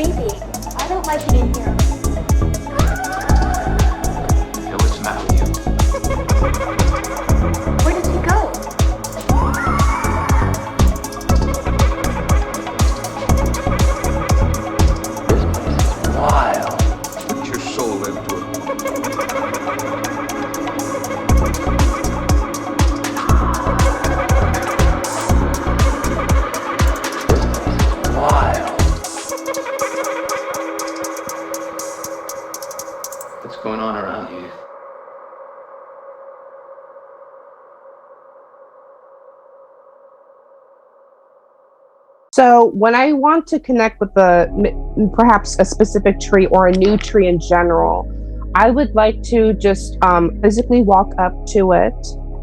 Baby, I don't like it in here. Hey, what's the matter with you? Where did he go? Wild. Put your soul into it. Wild. What's going on around here? So when I want to connect with perhaps a specific tree or a new tree in general, I would like to just physically walk up to it,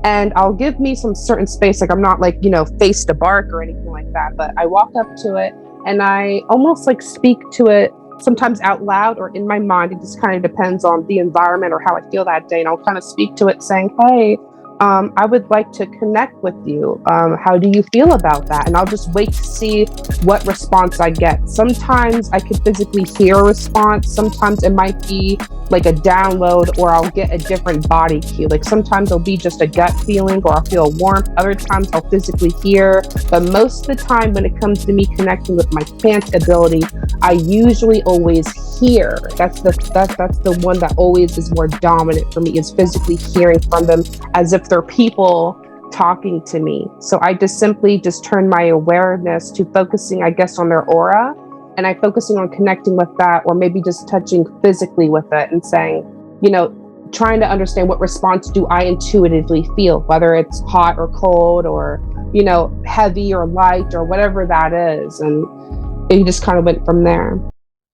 and I'll give me some certain space. Like I'm not like, face to bark or anything like that, but I walk up to it and I almost like speak to it, sometimes out loud or in my mind. It just kind of depends on the environment or how I feel that day. And I'll kind of speak to it saying, hey, I would like to connect with you. How do you feel about that? And I'll just wait to see what response I get. Sometimes I could physically hear a response. Sometimes it might be like a download, or I'll get a different body cue. Like sometimes it'll be just a gut feeling, or I'll feel warmth. Other times I'll physically hear. But most of the time when it comes to me connecting with my plant ability, I usually always hear. That's the one that always is more dominant for me, is physically hearing from them as if they're people talking to me. So I just simply turn my awareness to focusing, I guess, on their aura, and I focusing on connecting with that, or maybe just touching physically with it and saying, trying to understand what response do I intuitively feel, whether it's hot or cold or, heavy or light or whatever that is. And it just kind of went from there.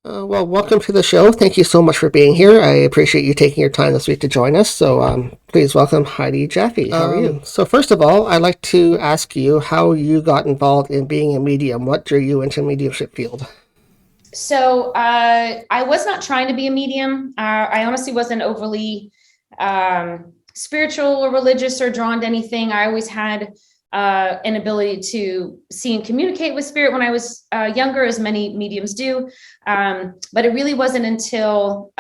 Well, welcome to the show. Thank you so much for being here. I appreciate you taking your time this week to join us. So please welcome Heidi Jaffe. How are you? So first of all, I'd like to ask you how you got involved in being a medium. What drew you into mediumship field? So I was not trying to be a medium. I honestly wasn't overly spiritual or religious or drawn to anything. I always had an ability to see and communicate with spirit when I was younger, as many mediums do. But it really wasn't until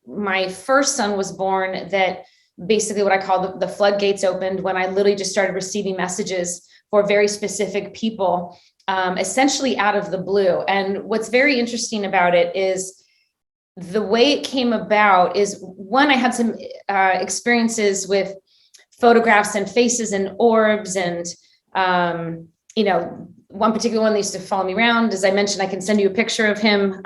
my first son was born that basically what I call the floodgates opened, when I literally just started receiving messages for very specific people, essentially out of the blue. And what's very interesting about it is the way it came about is, one, I had some experiences with photographs and faces and orbs, and one particular one that used to follow me around. As I mentioned, I can send you a picture of him.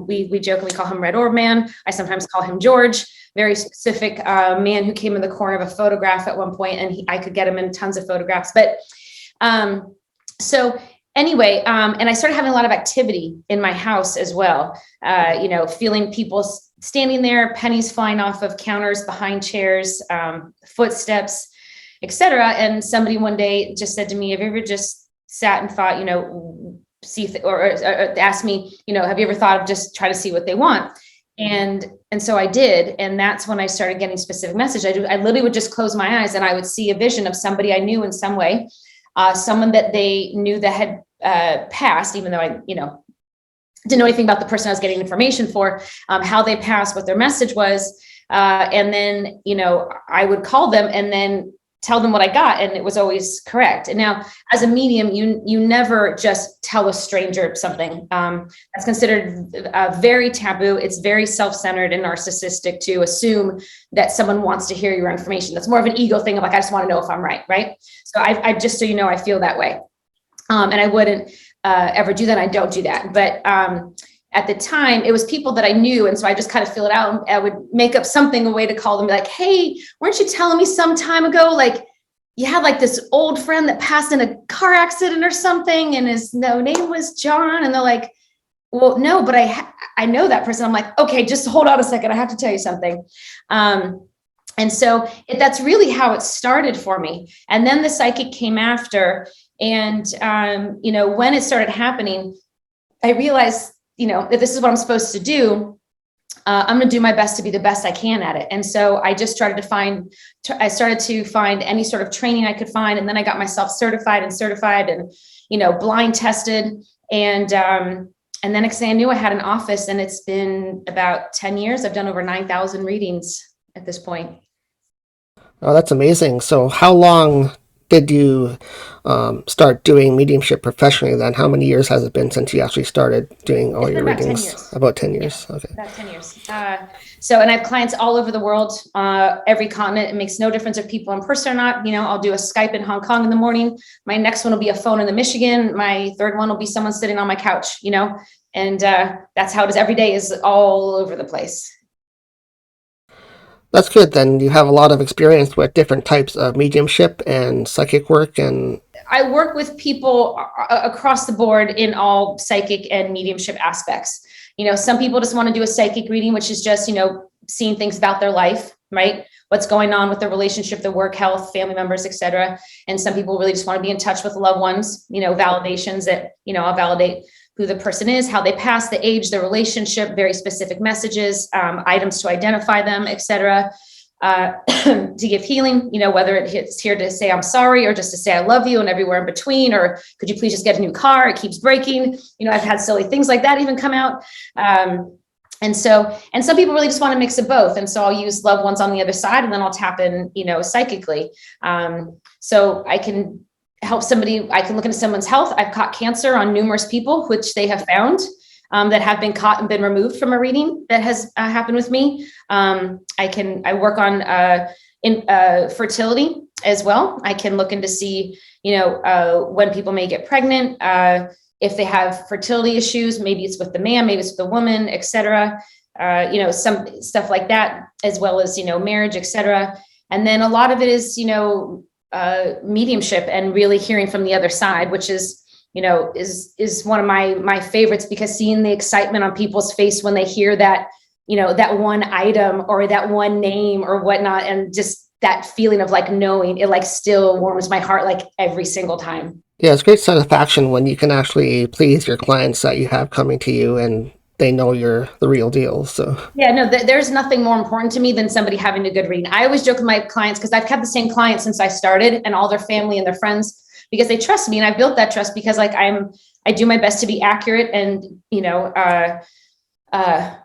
We jokingly call him Red Orb Man. I sometimes call him George. Very specific man who came in the corner of a photograph at one point, and I could get him in tons of photographs. But so anyway, and I started having a lot of activity in my house as well. Feeling people standing there, pennies flying off of counters, behind chairs, footsteps, etc. And somebody one day just said to me, have you ever just sat and thought, or asked me, have you ever thought of just try to see what they want? And so I did. And that's when I started getting specific messages. I literally would just close my eyes and I would see a vision of somebody I knew in some way, someone that they knew that had passed, even though I, didn't know anything about the person I was getting information for, how they passed, what their message was. And then, I would call them and then tell them what I got, and it was always correct. And now as a medium, you never just tell a stranger something. That's considered very taboo. It's very self-centered and narcissistic to assume that someone wants to hear your information. That's more of an ego thing of like, I just want to know if I'm right. Right. So I just, so I feel that way. And I wouldn't ever do that. I don't do that. But at the time, it was people that I knew. And so I just kind of fill it out. I would make up something, a way to call them, be like, hey, weren't you telling me some time ago, like you had like this old friend that passed in a car accident or something, and his name was John? And they're like, well, no, but I know that person. I'm like, okay, just hold on a second. I have to tell you something. And so that's really how it started for me. And then the psychic came after. And, when it started happening, I realized, that this is what I'm supposed to do. I'm going to do my best to be the best I can at it. And so I just started to find any sort of training I could find. And then I got myself certified and blind tested. And And then next thing I knew, I had an office, and it's been about 10 years. I've done over 9,000 readings at this point. Oh, that's amazing. So how long did you start doing mediumship professionally then? How many years has it been since you actually started doing all your about 10 readings? years. About 10 years. Yeah, okay. about 10 years. And I have clients all over the world, every continent. It makes no difference if people in person or not. I'll do a Skype in Hong Kong in the morning. My next one will be a phone in the Michigan. My third one will be someone sitting on my couch, and that's how it is. Every day is all over the place. That's good. Then you have a lot of experience with different types of mediumship and psychic work. And I work with people across the board in all psychic and mediumship aspects. Some people just want to do a psychic reading, which is just, seeing things about their life, right? What's going on with their relationship, their work, health, family members, etc. And some people really just want to be in touch with loved ones, validations that, I'll validate who the person is, how they pass, the age, their relationship, very specific messages, items to identify them, etc. To give healing, whether it's here to say I'm sorry or just to say I love you and everywhere in between, or could you please just get a new car? It keeps breaking. I've had silly things like that even come out. And some people really just want to mix of both. And so I'll use loved ones on the other side, and then I'll tap in, psychically. So I can help somebody. I can look into someone's health. I've caught cancer on numerous people, which they have found. That have been caught and been removed from a reading that has happened with me. I work on fertility as well. I can look into see, when people may get pregnant, if they have fertility issues, maybe it's with the man, maybe it's with the woman, etc. Some stuff like that, as well as, marriage, etc. And then a lot of it is, mediumship and really hearing from the other side, which is, is one of my favorites, because seeing the excitement on people's face when they hear that, that one item or that one name or whatnot, and just that feeling of like knowing it, like still warms my heart, like every single time. yeah, it's great satisfaction when you can actually please your clients that you have coming to you and they know you're the real deal. So yeah, no, there's nothing more important to me than somebody having a good reading. I always joke with my clients, because I've kept the same clients since I started, and all their family and their friends, because they trust me, and I built that trust because I do my best to be accurate and,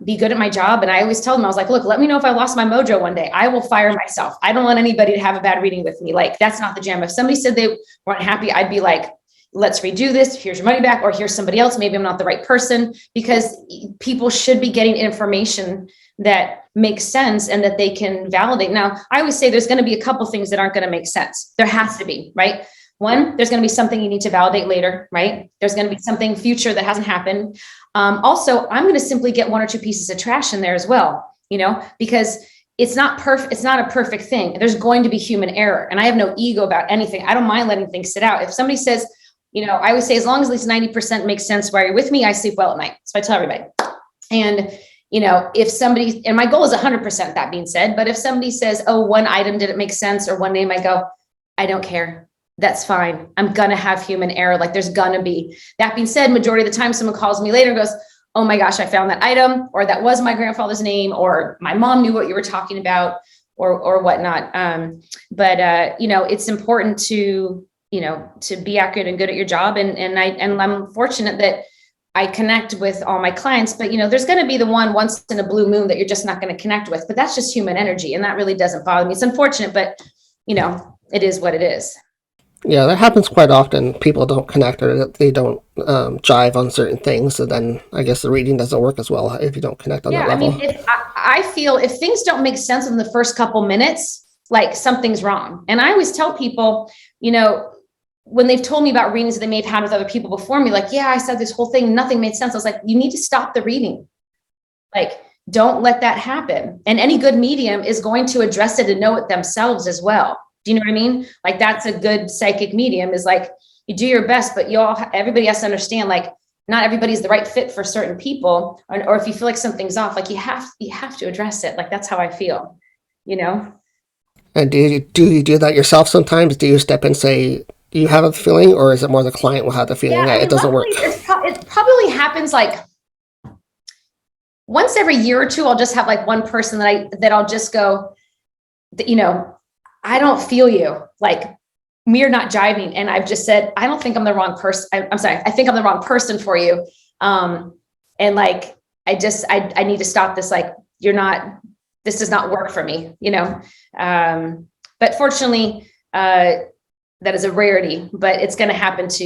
be good at my job. And I always tell them, I was like, look, let me know if I lost my mojo one day. I will fire myself. I don't want anybody to have a bad reading with me. Like, that's not the jam. If somebody said they weren't happy, I'd be like, let's redo this. Here's your money back, or here's somebody else. Maybe I'm not the right person, because people should be getting information that makes sense and that they can validate. Now, I always say there's going to be a couple things that aren't going to make sense. There has to be, right? One, there's going to be something you need to validate later, right? There's going to be something future that hasn't happened. Also, I'm going to simply get one or two pieces of trash in there as well, because it's not perfect. It's not a perfect thing. There's going to be human error, and I have no ego about anything. I don't mind letting things sit out. If somebody says, I always say, as long as at least 90% makes sense while you're with me, I sleep well at night. So I tell everybody. And, if somebody, and my goal is 100%, that being said, but if somebody says, oh, one item didn't make sense, or one name, I go, I don't care. That's fine. I'm going to have human error. Like, there's going to be. That being said, majority of the time someone calls me later and goes, oh my gosh, I found that item, or that was my grandfather's name, or my mom knew what you were talking about, or whatnot. But it's important to be accurate and good at your job. And I'm fortunate that I connect with all my clients, but there's going to be the one once in a blue moon that you're just not going to connect with, but that's just human energy. And that really doesn't bother me. It's unfortunate, but it is what it is. yeah, that happens quite often. People don't connect, or they don't jive on certain things. So then I guess the reading doesn't work as well if you don't connect on that level. I mean, I feel if things don't make sense in the first couple minutes, like something's wrong. And I always tell people, when they've told me about readings that they may have had with other people before me, like, yeah, I said this whole thing, nothing made sense. I was like, you need to stop the reading. Like, don't let that happen. And any good medium is going to address it and know it themselves as well. Do you know what I mean? Like, that's a good psychic medium, is like, you do your best, but everybody has to understand, like, not everybody's the right fit for certain people. Or if you feel like something's off, like you have to address it. Like, that's how I feel, And do you do that yourself sometimes? Do you step in and say, you have a feeling, or is it more the client will have the feeling that it doesn't work? It probably happens like once every year or two. I'll just have like one person that I'll just go, I don't feel you. Like, we're not jiving. And I've just said, I don't think I'm the wrong person. I'm sorry. I think I'm the wrong person for you. And like, I need to stop this. Like, this does not work for me, you know? But fortunately, that is a rarity, but it's going to happen to,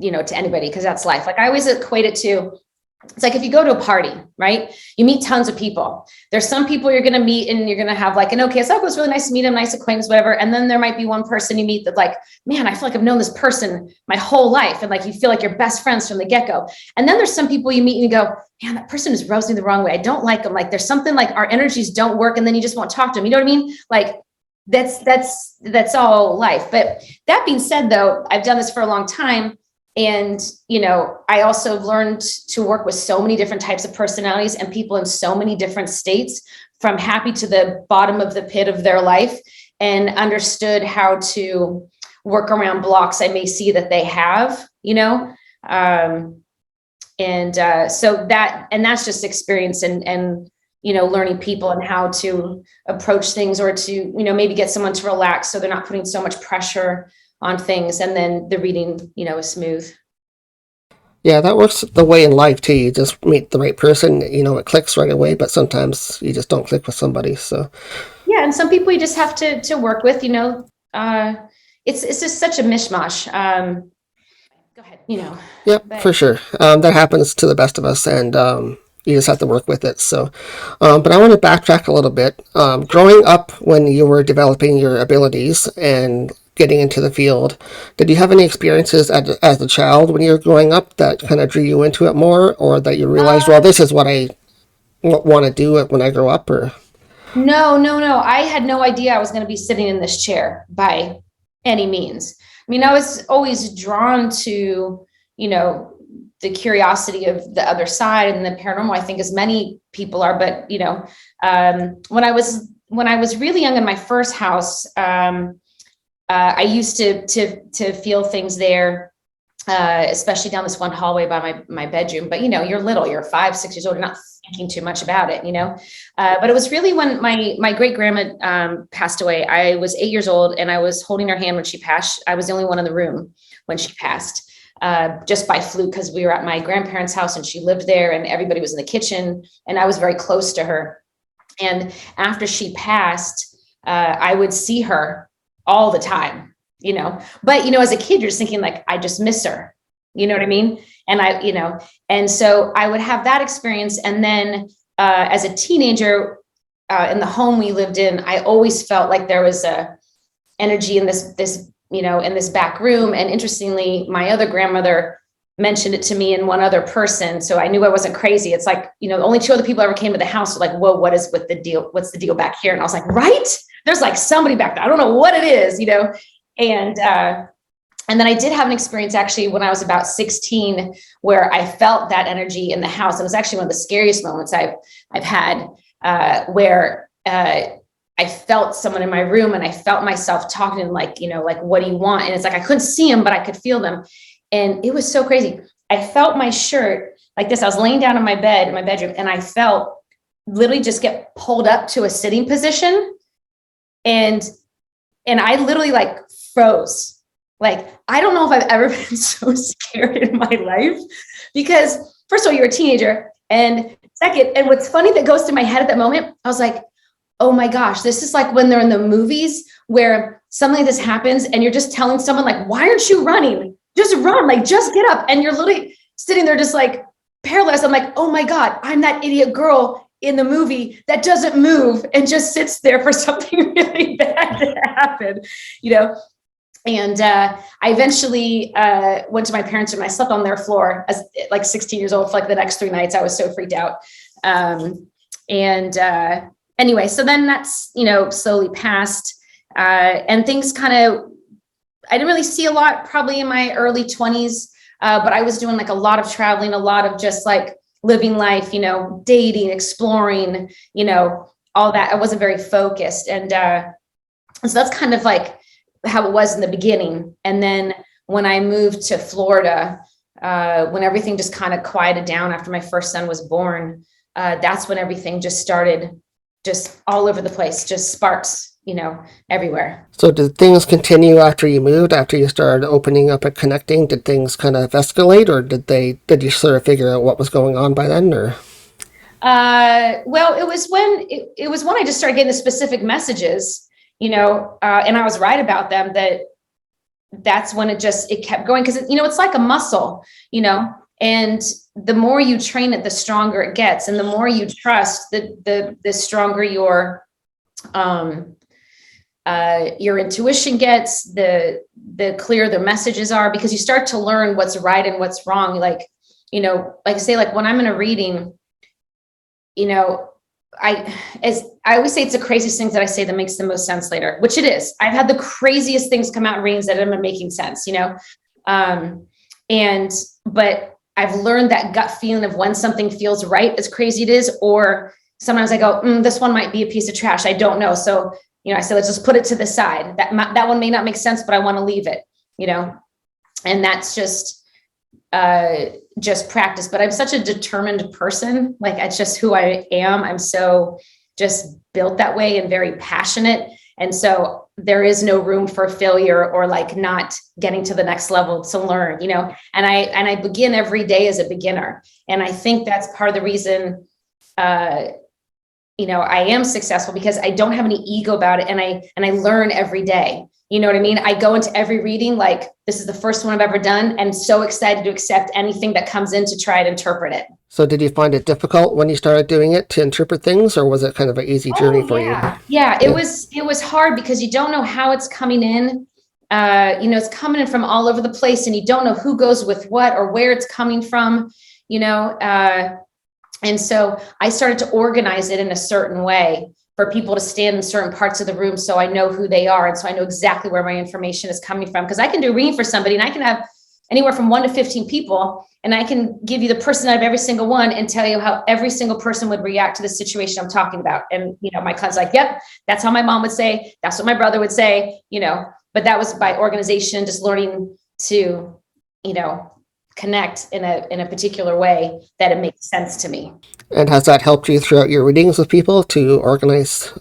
you know, to anybody, because that's life. Like I always equate it to, it's like if you go to a party, right? You meet tons of people. There's some people you're going to meet and you're going to have like an, okay, so it was really nice to meet him, nice acquaintance, whatever. And then there might be one person you meet that like, man, I feel like I've known this person my whole life. And like, you feel like you're best friends from the get-go. And then there's some people you meet and you go, man, that person is rubs me the wrong way. I don't like them. Like there's something like our energies don't work. And then you just won't talk to them. You know what I mean? Like that's all life. But that being said, though, I've done this for a long time. And, you know, I also learned to work with so many different types of personalities and people in so many different states, from happy to the bottom of the pit of their life, and understood how to work around blocks I may see that they have, you know? So that's just experience and, you know, learning people and how to approach things, or to, you know, maybe get someone to relax so they're not putting so much pressure on things, and then the reading, you know, is smooth. Yeah, that works the way in life too. You just meet the right person, you know, it clicks right away, but sometimes you just don't click with somebody. So yeah, and some people you just have to work with, you know. It's just such a mishmash. Go ahead, you know. Yep, for sure. That happens to the best of us, and you just have to work with it. So, but I want to backtrack a little bit. Growing up, when you were developing your abilities and getting into the field, did you have any experiences as a child when you were growing up that kind of drew you into it more, or that you realized, well, this is what I want to do when I grow up? Or No. I had no idea I was going to be sitting in this chair by any means. I mean, I was always drawn to, you know, the curiosity of the other side and the paranormal, I think, as many people are. But, you know, when I was really young in my first house, I used to feel things there, especially down this one hallway by my bedroom. But, you know, you're little, you're 5, 6 years old, you're not thinking too much about it, you know. But it was really when my great grandma passed away. I was 8 years old, and I was holding her hand when she passed. I was the only one in the room when she passed, just by fluke, because we were at my grandparents' house and she lived there, and everybody was in the kitchen, and I was very close to her. And after she passed, I would see her all the time, you know. But, you know, as a kid, you're just thinking like, I just miss her, you know what I mean? And you know, and so I would have that experience. And then as a teenager, in the home we lived in, I always felt like there was a energy in this, you know, in this back room. And interestingly, my other grandmother mentioned it to me and one other person. So I knew I wasn't crazy. It's like, you know, only 2 other people ever came to the house. So like, whoa, what's the deal back here? And I was like, right? There's like somebody back there. I don't know what it is, you know? And then I did have an experience actually when I was about 16, where I felt that energy in the house. It was actually one of the scariest moments I've had, where I felt someone in my room, and I felt myself talking to them, like, you know, like, what do you want? And it's like, I couldn't see them, but I could feel them. And it was so crazy. I felt my shirt like this. I was laying down in my bed in my bedroom, and I felt literally just get pulled up to a sitting position. And I literally like froze. Like, I don't know if I've ever been so scared in my life, because first of all, you're a teenager. And second, and what's funny that goes through my head at that moment, I was like, oh my gosh, this is like when they're in the movies where something like this happens and you're just telling someone like, why aren't you running? Just run, like, just get up. And you're literally sitting there just like paralyzed. I'm like, oh my God, I'm that idiot girl in the movie that doesn't move and just sits there for something really bad to happen, you know? And I eventually went to my parents' room. I slept on their floor as like 16 years old for like the next 3 nights. I was so freaked out. Anyway, so then that's, you know, slowly passed, and things kind of, I didn't really see a lot probably in my early 20s, but I was doing like a lot of traveling, a lot of just like living life, you know, dating, exploring, you know, all that. I wasn't very focused. And so that's kind of like how it was in the beginning. And then when I moved to Florida, when everything just kind of quieted down after my first son was born, that's when everything just started just all over the place, just sparks everywhere. So did things continue after you moved, after you started opening up and connecting? Did things kind of escalate, or did you sort of figure out what was going on by then, or? Well, it was when I just started getting the specific messages, and I was right about them, that's when it kept going. Cause it's like a muscle, and the more you train it, the stronger it gets. And the more you trust, the stronger your intuition gets, the clearer the messages are, because you start to learn what's right and what's wrong. Like I say, like when I'm in a reading, I always say, it's the craziest things that I say that makes the most sense later, which it is. I've had the craziest things come out in readings that are making sense, but I've learned that gut feeling of when something feels right, as crazy it is, or sometimes I go, this one might be a piece of trash. I don't know. So, I said, let's just put it to the side. That one may not make sense, but I want to leave it, and that's just practice. But I'm such a determined person. Like, it's just who I am. I'm so just built that way and very passionate. And so there is no room for failure or like not getting to the next level to learn, and I begin every day as a beginner. And I think that's part of the reason, I am successful, because I don't have any ego about it. And I learn every day. You know what I mean? I go into every reading like this is the first one I've ever done, and so excited to accept anything that comes in to try and interpret it. So did you find it difficult when you started doing it to interpret things, or was it kind of an easy journey for you? Yeah, it was hard because you don't know how it's coming in. It's coming in from all over the place, and you don't know who goes with what or where it's coming from, and so I started to organize it in a certain way for people to stand in certain parts of the room, so I know who they are. And so I know exactly where my information is coming from. Because I can do a reading for somebody and I can have anywhere from 1 to 15 people, and I can give you the personality of every single one and tell you how every single person would react to the situation I'm talking about. And, my client's like, yep, that's how my mom would say, that's what my brother would say, but that was by organization, just learning to, connect in a particular way that it makes sense to me. And has that helped you throughout your readings with people to organize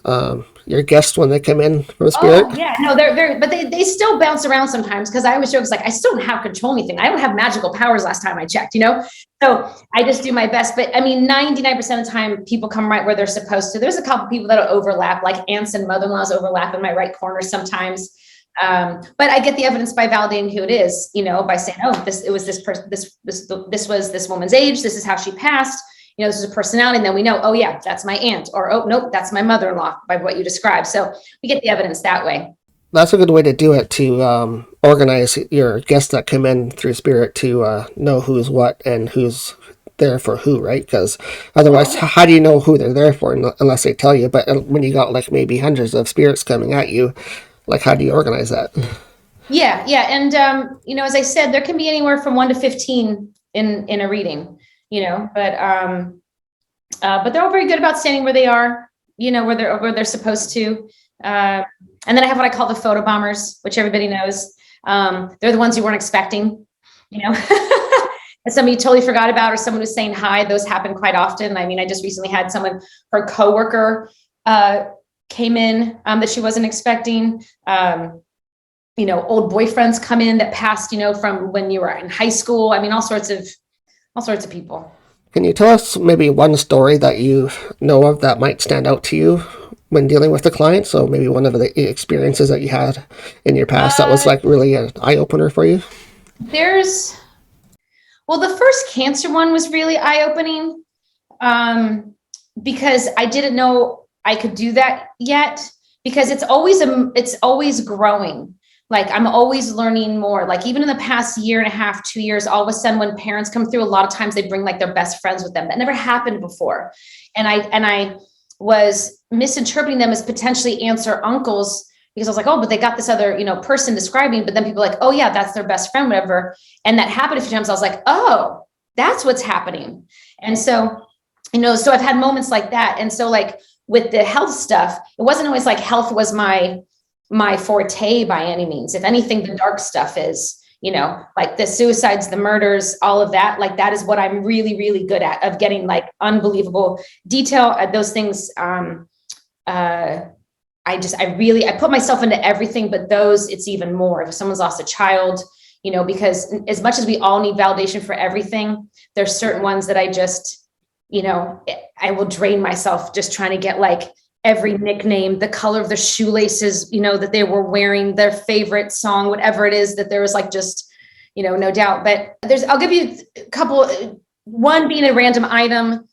your guests when they come in from spirit? Oh, yeah, no, but they still bounce around sometimes, because I always joke, it's like, I still don't have control anything. I don't have magical powers last time I checked, so I just do my best. But 99% of the time people come right where they're supposed to. There's a couple people that'll overlap, like aunts and mother-in-laws overlap in my right corner sometimes. But I get the evidence by validating who it is, by saying, oh, this was this woman's age. This is how she passed. This is a personality. And then we know, oh yeah, that's my aunt, or, oh, nope, that's my mother-in-law, by what you described. So we get the evidence that way. That's a good way to do it, to organize your guests that come in through spirit, to know who's what and who's there for who, right? Because otherwise, how do you know who they're there for unless they tell you? But when you got like maybe hundreds of spirits coming at you, like, how do you organize that? Yeah. And, as I said, there can be anywhere from 1 to 15 in a reading, but they're all very good about standing where they are, where they're supposed to. And then I have what I call the photo bombers, which everybody knows. They're the ones you weren't expecting, and somebody you totally forgot about, or someone who's saying hi. Those happen quite often. I just recently had someone, her coworker, came in that she wasn't expecting. Old boyfriends come in that passed, from when you were in high school. All sorts of people. Can you tell us maybe one story that you know of that might stand out to you when dealing with the client? So maybe one of the experiences that you had in your past that was like really an eye-opener for you? The first cancer one was really eye-opening, because I didn't know I could do that yet, because it's always growing. Like, I'm always learning more. Like, even in the past year and a half, 2 years, all of a sudden when parents come through, a lot of times they bring like their best friends with them. That never happened before. And I was misinterpreting them as potentially aunts or uncles, because I was like, oh, but they got this other, person describing, but then people are like, oh yeah, that's their best friend, whatever. And that happened a few times. I was like, oh, that's what's happening. And so, so I've had moments like that. And so, like, with the health stuff, it wasn't always like health was my forte by any means. If anything, the dark stuff is, like the suicides, the murders, all of that, like that is what I'm really, really good at, of getting like unbelievable detail. Those things I put myself into everything, but those, it's even more. If someone's lost a child, you know, because as much as we all need validation for everything, there's certain ones that I just, you know, I will drain myself just trying to get like every nickname, the color of the shoelaces, you know, that they were wearing, their favorite song, whatever it is, that there was like just, you know, no doubt. But I'll give you a couple, one being a random item,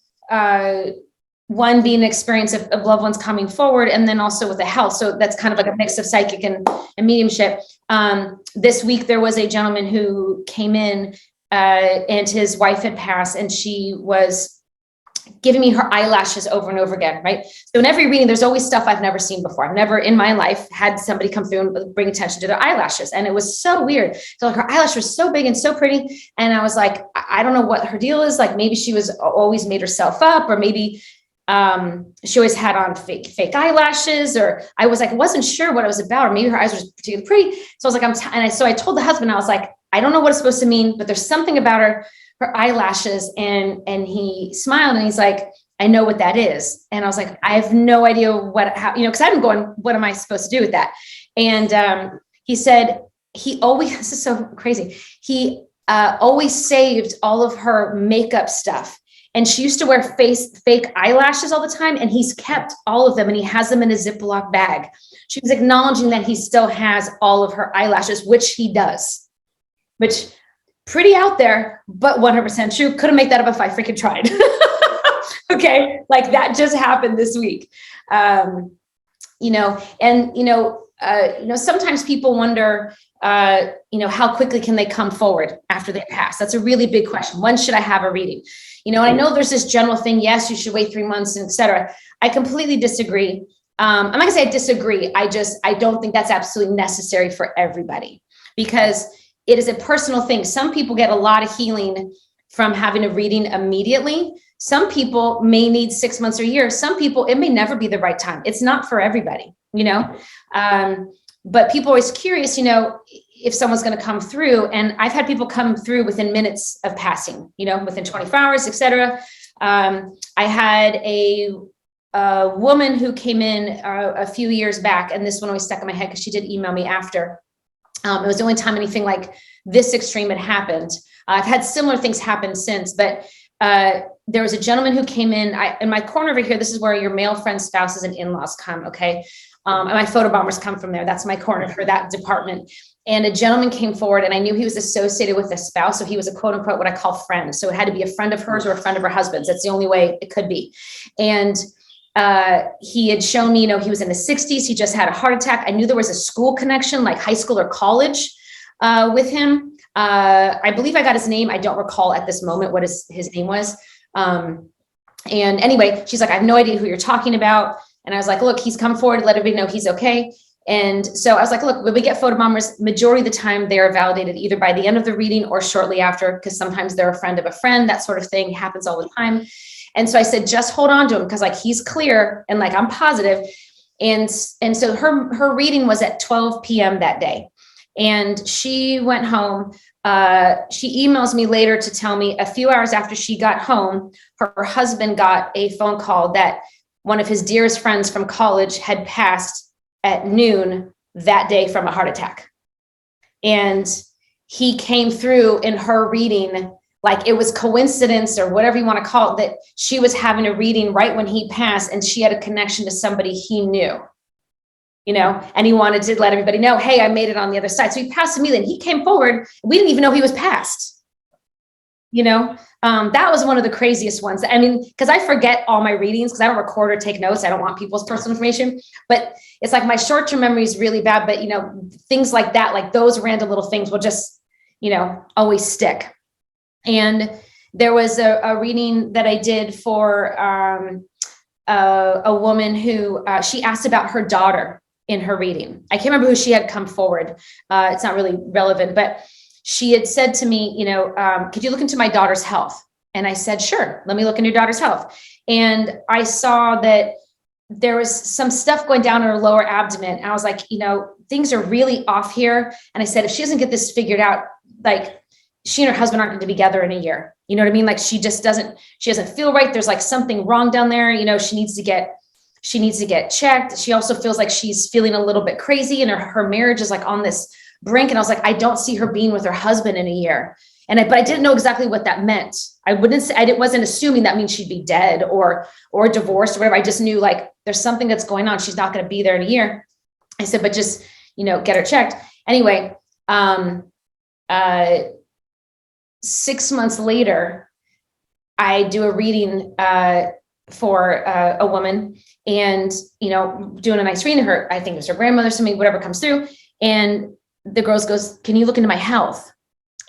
one being an experience of loved ones coming forward, and then also with the health. So that's kind of like a mix of psychic and mediumship. This week, there was a gentleman who came in and his wife had passed, and she was giving me her eyelashes over and over again, right? So in every reading, there's always stuff I've never seen before. I've never in my life had somebody come through and bring attention to their eyelashes. And it was so weird. So like her eyelash was so big and so pretty. And I was like, I don't know what her deal is. Like maybe she was always made herself up, or maybe she always had on fake eyelashes, or I was like, wasn't sure what it was about, or maybe her eyes were just particularly pretty. So I was like, so I told the husband, I was like, I don't know what it's supposed to mean, but there's something about her eyelashes. And he smiled and he's like, I know what that is. And I was like, I have no idea how, you know, cause I've been going, what am I supposed to do with that? And he said, this is so crazy. He always saved all of her makeup stuff. And she used to wear fake eyelashes all the time. And he's kept all of them and he has them in a Ziploc bag. She was acknowledging that he still has all of her eyelashes, which he does, which pretty out there, but 100% true. Couldn't make that up if I freaking tried. Okay. Like that just happened this week. You know, and, sometimes people wonder, how quickly can they come forward after they pass? That's a really big question. When should I have a reading? You know, and I know there's this general thing. Yes, you should wait 3 months and et cetera. I completely disagree. I'm not gonna say I disagree. I don't think that's absolutely necessary for everybody, because it is a personal thing. Some people get a lot of healing from having a reading immediately. Some people may need 6 months or a year. Some people, it may never be the right time. It's not for everybody, you know? But people are always curious, you know, if someone's going to come through. And I've had people come through within minutes of passing, you know, within 24 hours, et cetera. I had a woman who came in a few years back, and this one always stuck in my head because she did email me after. It was the only time anything like this extreme had happened. I've had similar things happen since, but there was a gentleman who came in my corner over here. This is where your male friend's spouses and in-laws come. Okay. And my photobombers come from there. That's my corner for that department. And a gentleman came forward, and I knew he was associated with a spouse. So he was a quote unquote, what I call friend. So it had to be a friend of hers or a friend of her husband's. That's the only way it could be. And he had shown me, you know, he was in his 60s. He just had a heart attack. I knew there was a school connection, like high school or college with him. I believe I got his name. I don't recall at this moment what his name was. And anyway, she's like, I have no idea who you're talking about. And I was like, look, he's come forward, let everybody know he's okay. And so I was like, look, when we get photobombers, majority of the time they are validated either by the end of the reading or shortly after, because sometimes they're a friend of a friend, that sort of thing happens all the time. And so I said, just hold on to him, because like he's clear and like I'm positive. And so her reading was at 12 p.m. that day. And she went home. She emails me later to tell me a few hours after she got home, her husband got a phone call that one of his dearest friends from college had passed at noon that day from a heart attack. And he came through in her reading, like it was coincidence or whatever you want to call it, that she was having a reading right when he passed, and she had a connection to somebody he knew, you know, and he wanted to let everybody know, hey, I made it on the other side. So he passed immediately, and he came forward. We didn't even know he was passed, you know. That was one of the craziest ones. I mean, because I forget all my readings because I don't record or take notes. I don't want people's personal information, but it's like my short-term memory is really bad. But, you know, things like that, like those random little things will just, you know, always stick. And there was a reading that I did for a woman who she asked about her daughter in her reading. I can't remember who she had come forward. It's not really relevant, but she had said to me, you know, could you look into my daughter's health? And I said, sure, let me look into your daughter's health. And I saw that there was some stuff going down in her lower abdomen. And I was like, you know, things are really off here. And I said, if she doesn't get this figured out, like she and her husband aren't going to be together in a year. You know what I mean? Like she doesn't feel right. There's like something wrong down there. You know, she needs to get She needs to get checked. She also feels like she's feeling a little bit crazy and her marriage is like on this brink. And I was like, I don't see her being with her husband in a year. But I didn't know exactly what that meant. I wasn't assuming that means she'd be dead or divorced or whatever. I just knew like there's something that's going on. She's not going to be there in a year. I said, but just, get her checked. Anyway, 6 months later, I do a reading for a woman and, doing a nice reading to her. I think it was her grandmother, something, whatever comes through. And the girl goes, can you look into my health?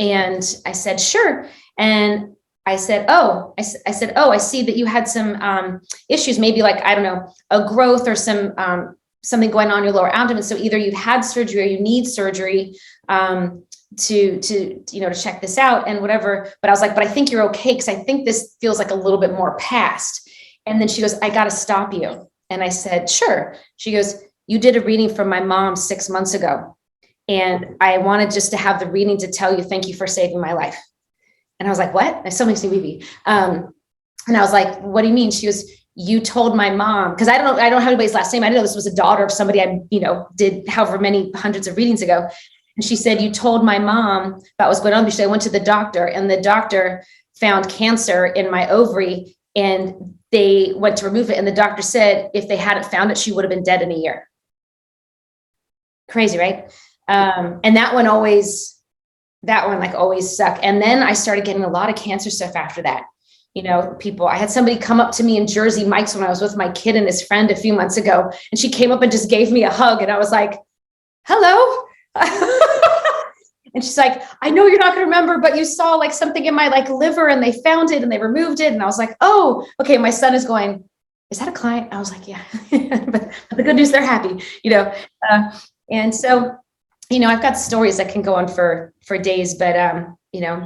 And I said, sure. And I said, I see that you had some issues, maybe like, I don't know, a growth or something going on in your lower abdomen. So either you've had surgery or you need surgery to check this out and whatever. But I was like, but I think you're okay. Cause I think this feels like a little bit more past. And then she goes, I got to stop you. And I said, sure. She goes, you did a reading from my mom 6 months ago. And I wanted just to have the reading to tell you, thank you for saving my life. And I was like, what? That still makes me weepy. And I was like, what do you mean? She goes, you told my mom, because I don't have anybody's last name. I didn't know this was a daughter of somebody I, did however many hundreds of readings ago. And she said, you told my mom about what was going on. Because I went to the doctor and the doctor found cancer in my ovary and they went to remove it. And the doctor said, if they hadn't found it, she would have been dead in a year. Crazy, right? And that one always sucked. And then I started getting a lot of cancer stuff after that. I had somebody come up to me in Jersey Mike's when I was with my kid and his friend a few months ago, and she came up and just gave me a hug. And I was like, hello. And she's like, I know you're not going to remember, but you saw like something in my like liver and they found it and they removed it. And I was like, oh, okay. My son is going, is that a client? I was like, yeah, but the good news, they're happy, and so, I've got stories that can go on for days, but,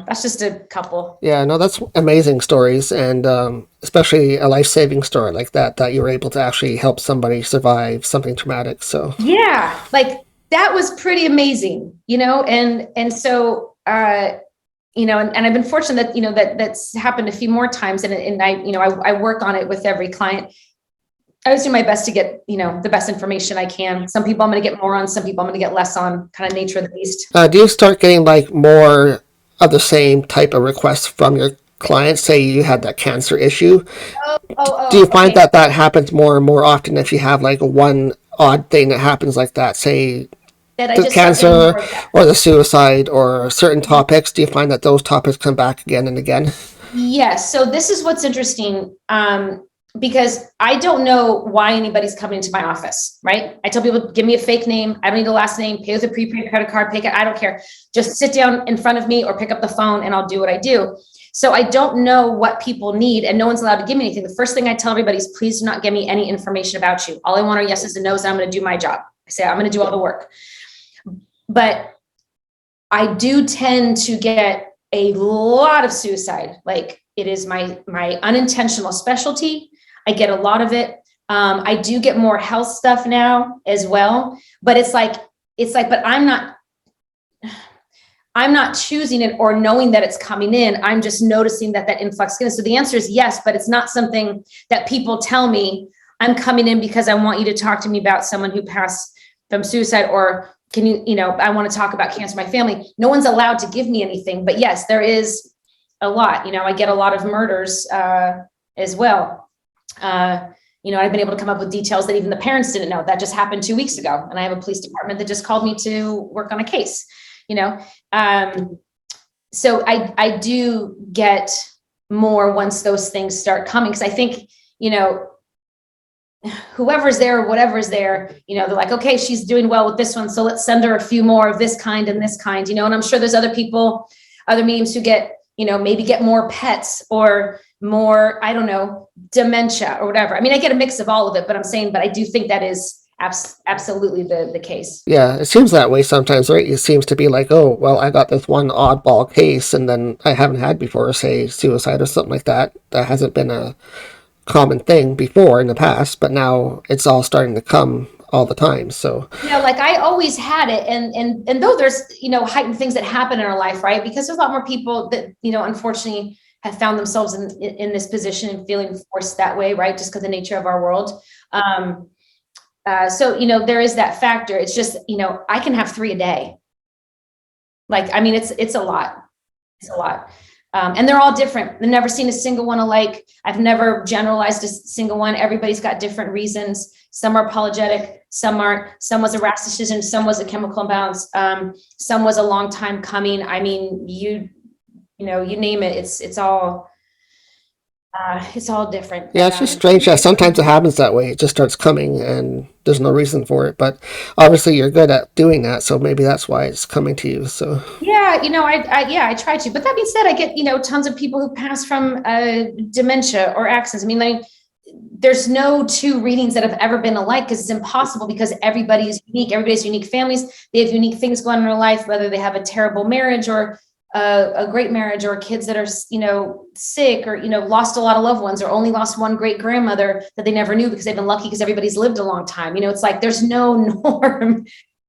that's just a couple. Yeah, no, that's amazing stories. And especially a life-saving story like that you were able to actually help somebody survive something traumatic. So yeah, like that was pretty amazing, and so, and I've been fortunate that, that's happened a few more times. And I work on it with every client. I always do my best to get, the best information I can. Some people I'm going to get more on, some people I'm going to get less on, kind of nature of the beast. Do you start getting like more of the same type of requests from your clients? Say you had that cancer issue. Do you find that happens more and more often if you have like one odd thing that happens like that, say the cancer or the suicide or certain topics? Do you find that those topics come back again and again? Yes. So this is what's interesting. Because I don't know why anybody's coming into my office, right? I tell people, give me a fake name. I don't need a last name, pay with a prepaid credit card, I don't care. Just sit down in front of me or pick up the phone and I'll do what I do. So I don't know what people need and no one's allowed to give me anything. The first thing I tell everybody is please do not give me any information about you. All I want are yeses and nos. And I'm going to do my job. I say, I'm going to do all the work. But I do tend to get a lot of suicide. Like it is my unintentional specialty. I get a lot of it. I do get more health stuff now as well, but it's like, but I'm not choosing it or knowing that it's coming in. I'm just noticing that influx. So the answer is yes, but it's not something that people tell me I'm coming in because I want you to talk to me about someone who passed from suicide or can you, I want to talk about cancer in my family. No one's allowed to give me anything, but yes, there is a lot, I get a lot of murders as well. I've been able to come up with details that even the parents didn't know. That just happened 2 weeks ago. And I have a police department that just called me to work on a case, So I do get more once those things start coming. Cause I think, whoever's there or whatever's there, they're like, okay, she's doing well with this one. So let's send her a few more of this kind and this kind, and I'm sure there's other people, other mediums who get, maybe get more pets or more, I don't know, dementia or whatever. I mean, I get a mix of all of it, but I do think that is absolutely the case. Yeah, it seems that way sometimes, right? It seems to be like, oh, well, I got this one oddball case and then I haven't had before, say, suicide or something like that. That hasn't been a common thing before in the past, but now it's all starting to come all the time. So like I always had it, and though there's heightened things that happen in our life, right? Because there's a lot more people that unfortunately have found themselves in this position and feeling forced that way, right? Just because the nature of our world. So, there is that factor. It's just, I can have 3 a day. Like, I mean, it's a lot. It's a lot. And they're all different. I've never seen a single one alike. I've never generalized a single one. Everybody's got different reasons. Some are apologetic, some aren't. Some was a rash decision, some was a chemical imbalance, some was a long time coming. I mean, you name it. It's all different. Yeah, it's just strange that sometimes it happens that way. It just starts coming and there's no reason for it. But obviously you're good at doing that, so maybe that's why it's coming to you. So yeah, I try to. But that being said, I get tons of people who pass from dementia or accidents. I mean, like, there's no 2 readings that have ever been alike, because it's impossible, because everybody is unique. Everybody's unique families. They have unique things going on in their life, whether they have a terrible marriage or a great marriage, or kids that are, sick, or, lost a lot of loved ones, or only lost one great grandmother that they never knew because they've been lucky because everybody's lived a long time. It's like, there's no norm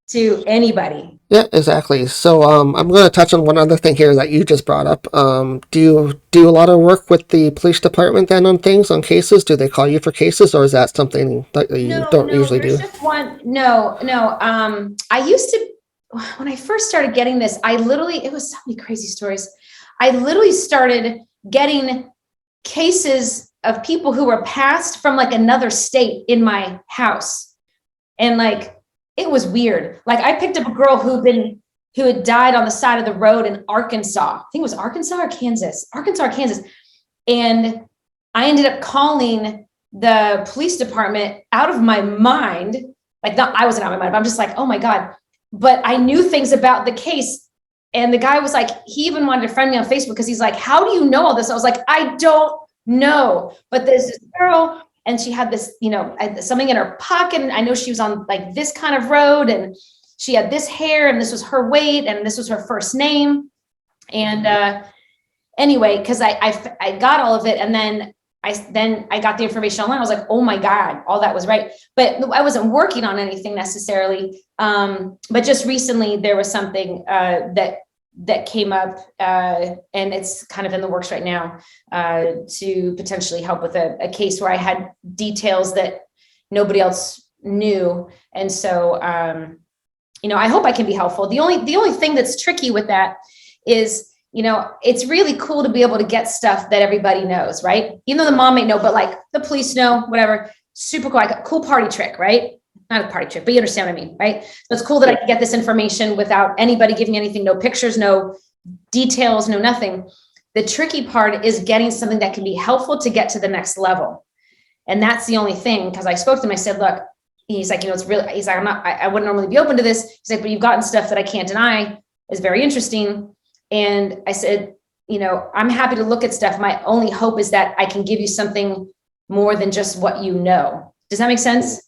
to anybody. yeah, exactly. So I'm going to touch on one other thing here that you just brought up. Do you do a lot of work with the police department then on cases? Do they call you for cases, or is that something that you don't usually do? Just one. No. I used to, when I first started getting this, it was so many crazy stories. I literally started getting cases of people who were passed from like another state in my house. And like, it was weird. Like, I picked up a girl who had died on the side of the road in Arkansas. I think it was Arkansas or Kansas. And I ended up calling the police department out of my mind. Like, I wasn't out of my mind, but I'm just like, oh my God. But I knew things about the case. And the guy was like, he even wanted to friend me on Facebook, because he's like, how do you know all this? I was like, I don't know. But there's this girl, and she had this, something in her pocket. And I know she was on like this kind of road, and she had this hair, and this was her weight, and this was her first name. And anyway, because I got all of it. And then I got the information online. I was like, oh my God, all that was right. But I wasn't working on anything necessarily. But just recently there was something that came up, and it's kind of in the works right now, to potentially help with a case where I had details that nobody else knew. And so, I hope I can be helpful. The only thing that's tricky with that is, it's really cool to be able to get stuff that everybody knows, right? Even though the mom may know, but like the police know, whatever. Super cool. Like a cool party trick, right? Not a party trick, but you understand what I mean, right? So it's cool that I can get this information without anybody giving anything, no pictures, no details, no nothing. The tricky part is getting something that can be helpful to get to the next level. And that's the only thing, because I spoke to him, I said, look, he's like, it's really, he's like, I wouldn't normally be open to this. He's like, but you've gotten stuff that I can't deny is very interesting. And I said, I'm happy to look at stuff. My only hope is that I can give you something more than just what you know. Does that make sense?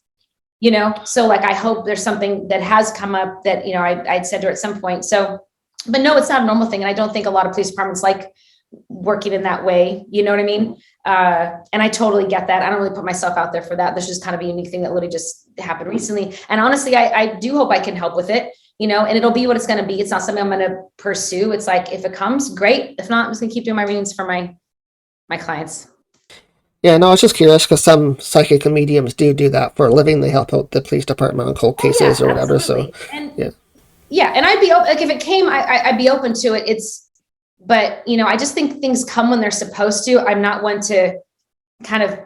So like, I hope there's something that has come up that, I'd said to her at some point. So, but no, it's not a normal thing. And I don't think a lot of police departments like working in that way. You know what I mean? And I totally get that. I don't really put myself out there for that. This is just kind of a unique thing that literally just happened recently. And honestly, I do hope I can help with it. And it'll be what it's going to be. It's not something I'm going to pursue. It's like, if it comes, great. If not, I'm just going to keep doing my readings for my clients. Yeah, no, I was just curious, because some psychical mediums do that for a living. They help out the police department on cold cases or whatever. Absolutely. So, and, yeah. And I'd be open, like, if it came, I'd be open to it. But I just think things come when they're supposed to. I'm not one to kind of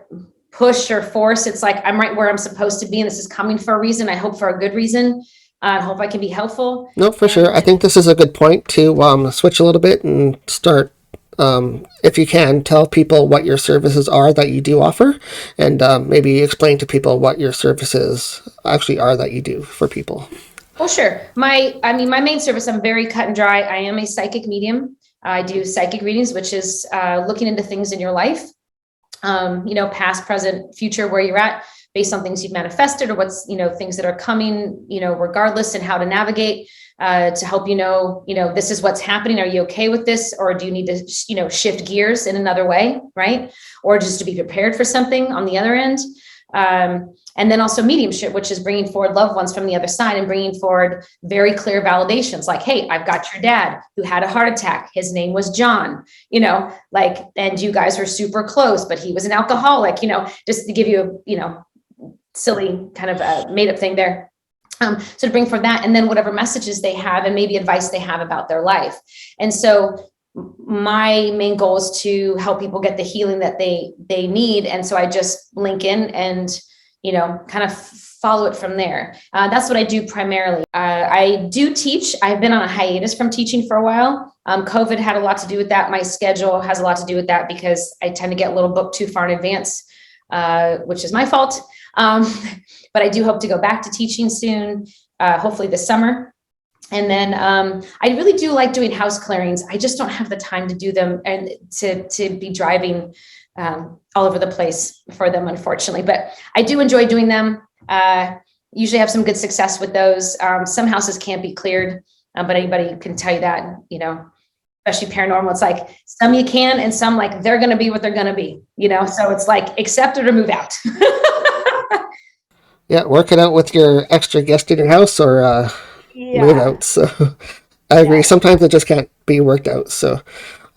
push or force. It's like, I'm right where I'm supposed to be, and this is coming for a reason. I hope for a good reason. I hope I can be helpful. No, for sure. I think this is a good point to switch a little bit and start, if you can, tell people what your services are that you do offer, and maybe explain to people what your services actually are that you do for people. Well, sure. My main service, I'm very cut and dry. I am a psychic medium. I do psychic readings, which is looking into things in your life, past, present, future, where you're at, based on things you've manifested, or what's, things that are coming, regardless, and how to navigate, to help this is what's happening. Are you okay with this? Or do you need to, shift gears in another way, right? Or just to be prepared for something on the other end. And then also mediumship, which is bringing forward loved ones from the other side and bringing forward very clear validations like, hey, I've got your dad who had a heart attack. His name was John, and you guys are super close, but he was an alcoholic, just to give you a, silly kind of made up thing there. So to bring forth that, and then whatever messages they have and maybe advice they have about their life. And so my main goal is to help people get the healing that they need. And so I just link in and, kind of follow it from there. That's what I do primarily. I do teach. I've been on a hiatus from teaching for a while. COVID had a lot to do with that. My schedule has a lot to do with that because I tend to get a little booked too far in advance, which is my fault. But I do hope to go back to teaching soon, hopefully this summer. And then I really do like doing house clearings. I just don't have the time to do them and to be driving all over the place for them, unfortunately. But I do enjoy doing them. Usually have some good success with those. Some houses can't be cleared, but anybody can tell you that, especially paranormal. It's like some you can and some like they're going to be what they're going to be, so it's like accept it or move out. Yeah, work it out with your extra guest in your house or move out. So I agree. Sometimes it just can't be worked out. So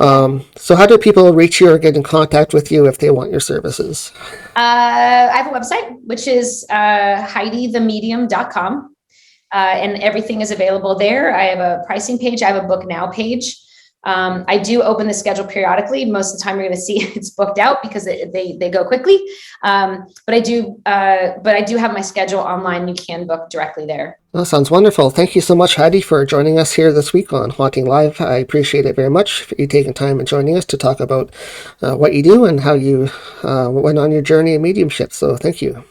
how do people reach you or get in contact with you if they want your services? I have a website, which is HeidiTheMedium.com. And everything is available there. I have a pricing page. I have a book now page. I do open the schedule periodically. Most of the time you're going to see it's booked out because they go quickly. But I do have my schedule online. You can book directly there. That sounds wonderful. Thank you so much, Heidi, for joining us here this week on Haunting Live. I appreciate it very much for you taking time and joining us to talk about what you do and how you went on your journey in mediumship. So thank you.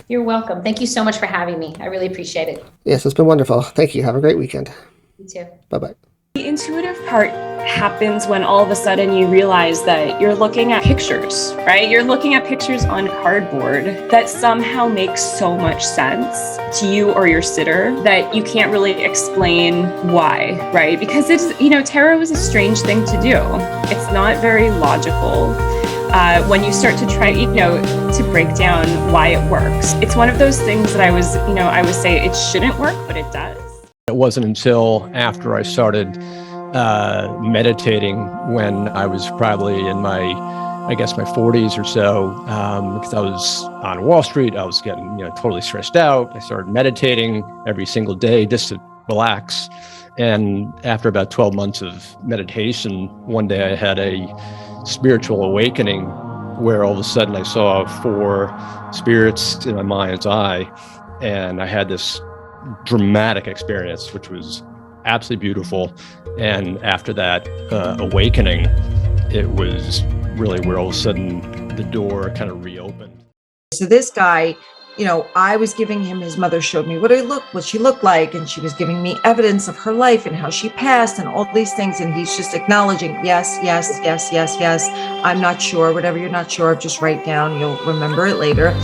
You're welcome. Thank you so much for having me. I really appreciate it. Yes, it's been wonderful. Thank you. Have a great weekend. You too. Bye-bye. The intuitive part happens when all of a sudden you realize that you're looking at pictures, right? You're looking at pictures on cardboard that somehow make so much sense to you or your sitter that you can't really explain why, right? Because it's, tarot is a strange thing to do. It's not very logical. When you start to try, to break down why it works. It's one of those things that I would say it shouldn't work, but it does. It wasn't until after I started meditating when I was probably in my 40s or so, because I was on Wall Street. I was getting, totally stressed out. I started meditating every single day just to relax. And after about 12 months of meditation, one day I had a spiritual awakening where all of a sudden I saw 4 spirits in my mind's eye, and I had this dramatic experience, which was absolutely beautiful. And after that awakening, it was really where all of a sudden the door kind of reopened. So this guy, I was giving him, his mother showed me what she looked like, and she was giving me evidence of her life and how she passed and all these things, and he's just acknowledging, yes, I'm not sure, whatever you're not sure of, just write down, you'll remember it later.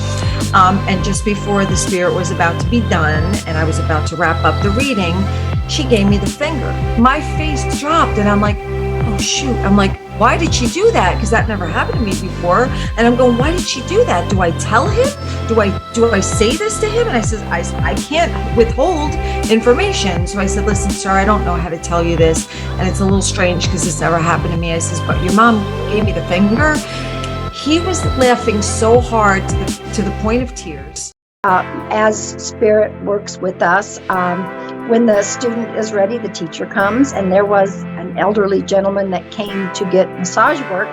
And just before the spirit was about to be done and I was about to wrap up the reading, she gave me the finger. My face dropped and I'm like, oh shoot. I'm like, why did she do that? Because that never happened to me before. And I'm going, why did she do that? Do I tell him? Do I say this to him? And I said, I can't withhold information. So I said, listen, sir, I don't know how to tell you this. And it's a little strange because this never happened to me. I says, but your mom gave me the finger. He was laughing so hard to the point of tears. As spirit works with us, when the student is ready, the teacher comes, and there was an elderly gentleman that came to get massage work.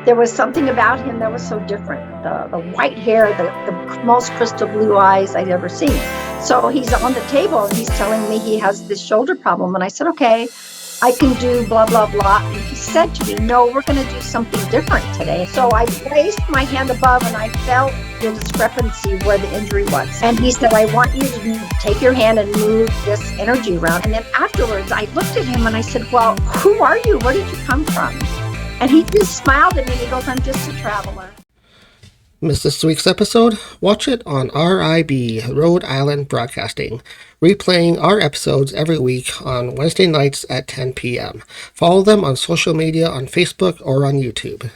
There was something about him that was so different. The white hair, the most crystal blue eyes I'd ever seen. So he's on the table and he's telling me he has this shoulder problem. And I said, okay, I can do blah, blah, blah. And he said to me, no, we're going to do something different today. So I placed my hand above and I felt the discrepancy where the injury was. And he said, I want you to take your hand and move this energy around. And then afterwards, I looked at him and I said, well, who are you? Where did you come from? And he just smiled at me and he goes, I'm just a traveler. Missed this week's episode? Watch it on RIB, Rhode Island Broadcasting, replaying our episodes every week on Wednesday nights at 10 p.m. Follow them on social media on Facebook or on YouTube.